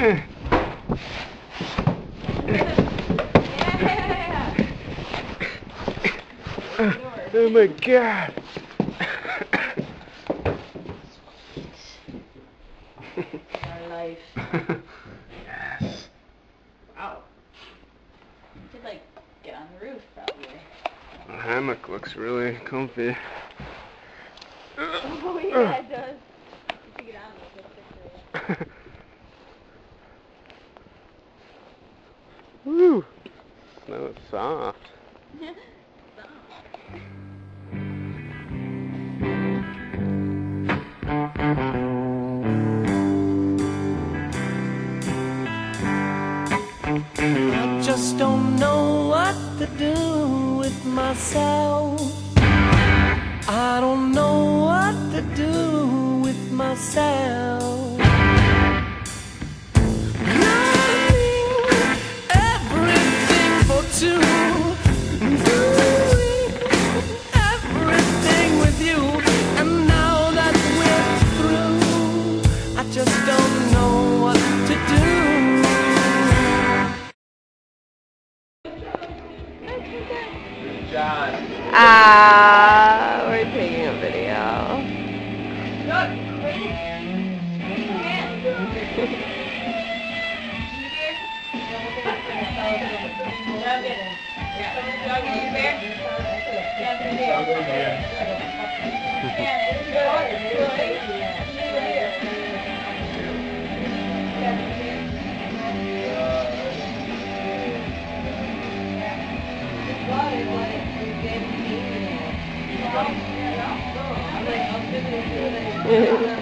Oh my god. Our life. Yes. Wow. You could like get on the roof probably. The hammock looks really comfy. Oh yeah, it does. You should get on with a picture. Woo! That was soft. I just don't know what to do with myself. I don't know what to do with myself. Loving everything for two, doing everything with you, and now that we're through, I just don't know what to do. John. We're taking a video. Yeah.